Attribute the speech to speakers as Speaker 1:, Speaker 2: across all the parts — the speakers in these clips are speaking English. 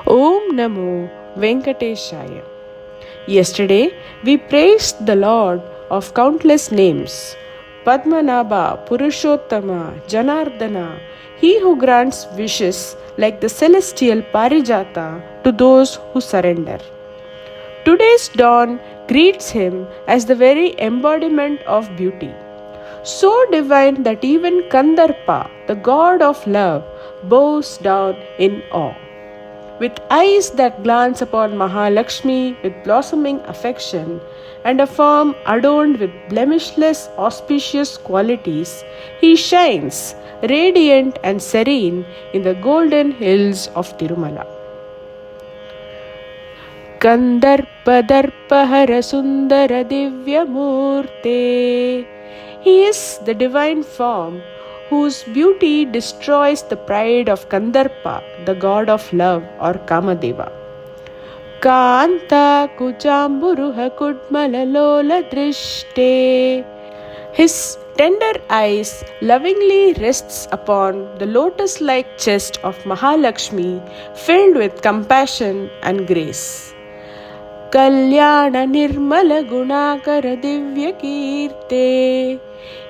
Speaker 1: Om Namo Venkateshaya. Yesterday, we praised the Lord of countless names, Padmanabha, Purushottama, Janardana, he who grants wishes like the celestial Parijata to those who surrender. Today's dawn greets him as the very embodiment of beauty, so divine that even Kandarpa, the god of love, bows down in awe. With eyes that glance upon Mahalakshmi with blossoming affection and a form adorned with blemishless auspicious qualities, he shines, radiant and serene, in the golden hills of Tirumala. Kandarpadarpahara Sundara Divyamurte. He is the divine form whose beauty destroys the pride of Kandarpa, the god of love or Kamadeva. Kanta Kuchamburuha Kudmalalola Drishte. His tender eyes lovingly rests upon the lotus-like chest of Mahalakshmi, filled with compassion and grace. Kalyana Nirmala Gunakara Divya Kirte.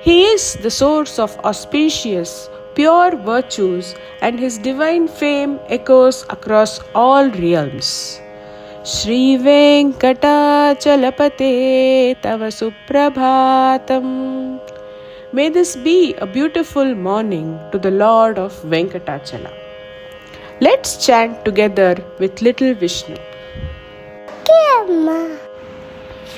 Speaker 1: He is the source of auspicious, pure virtues, and his divine fame echoes across all realms. Shri Venkatachalapate Tava Suprabhatam. May this be a beautiful morning to the Lord of Venkatachala. Let's chant together with little Vishnu.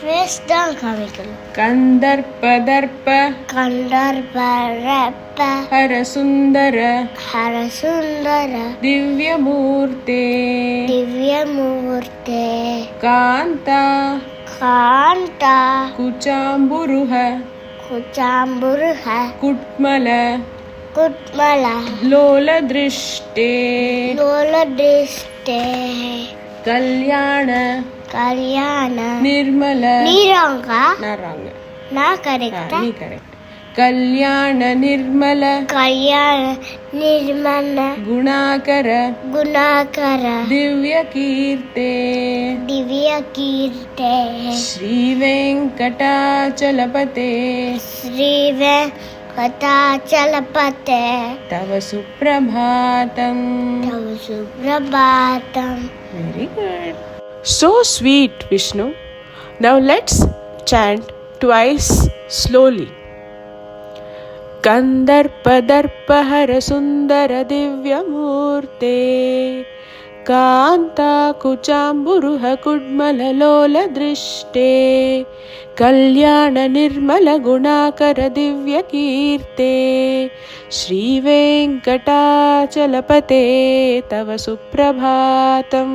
Speaker 2: First down Kavikal.
Speaker 1: Kandarpadarpa
Speaker 2: Kandarparappa
Speaker 1: Harasundara
Speaker 2: Harasundara
Speaker 1: Divyamurte
Speaker 2: Divyamurte
Speaker 1: Kanta
Speaker 2: Kanta
Speaker 1: Kuchamburuha
Speaker 2: Kuchamburuha
Speaker 1: Kutmala
Speaker 2: Kutmala
Speaker 1: Lola Drishte
Speaker 2: Lola Drishte
Speaker 1: Kalyana
Speaker 2: Kalyana
Speaker 1: Nirmala
Speaker 2: Niranga
Speaker 1: Na wrong.
Speaker 2: Na correct.
Speaker 1: Nee correct. Kalyana Nirmala
Speaker 2: Kalyana Nirmana
Speaker 1: Gunakara
Speaker 2: Gunakara
Speaker 1: Divya Kirte
Speaker 2: Divya Kirte
Speaker 1: Shri Venkatachalapate
Speaker 2: Sri Venkatachalapate
Speaker 1: Tava Suprabhatam.
Speaker 2: Tava Suprabhatam.
Speaker 1: Very good. So sweet, Vishnu. Now let's chant twice slowly. Kandarpadarpahara Sundara Divyamurte Kanta Kuchamburuha Kudmala Lola Drishte Kalyana Nirmala Gunakara Divya Kirte Shri Venkatachalapate Tava Suprabhatam.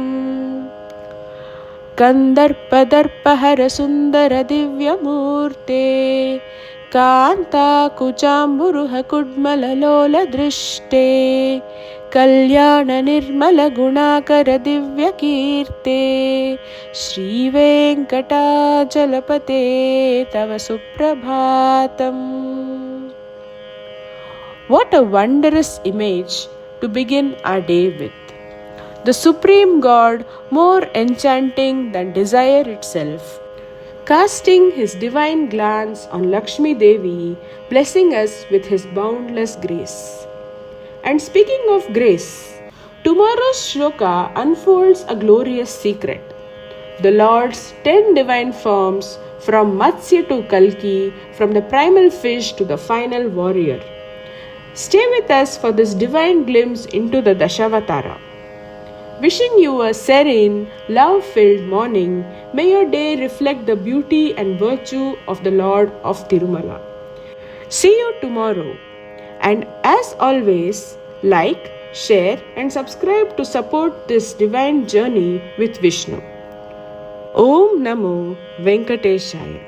Speaker 1: Kandarpadarpahara Sundara Divyamurte Kanta Kuchamburuha Kudmala Lola Drishte Kalyana Nirmala Gunakara Divya Kirte Shri Venkatachalapate Tava Suprabhatam. What a wondrous image to begin our day with. The Supreme God, more enchanting than desire itself, casting his divine glance on Lakshmi Devi, blessing us with his boundless grace. And speaking of grace, tomorrow's shloka unfolds a glorious secret. The Lord's 10 divine forms, from Matsya to Kalki, from the primal fish to the final warrior. Stay with us for this divine glimpse into the Dashavatara. Wishing you a serene, love-filled morning, may your day reflect the beauty and virtue of the Lord of Tirumala. See you tomorrow. And as always, like, share and subscribe to support this divine journey with Vishnu. Om Namo Venkateshaya.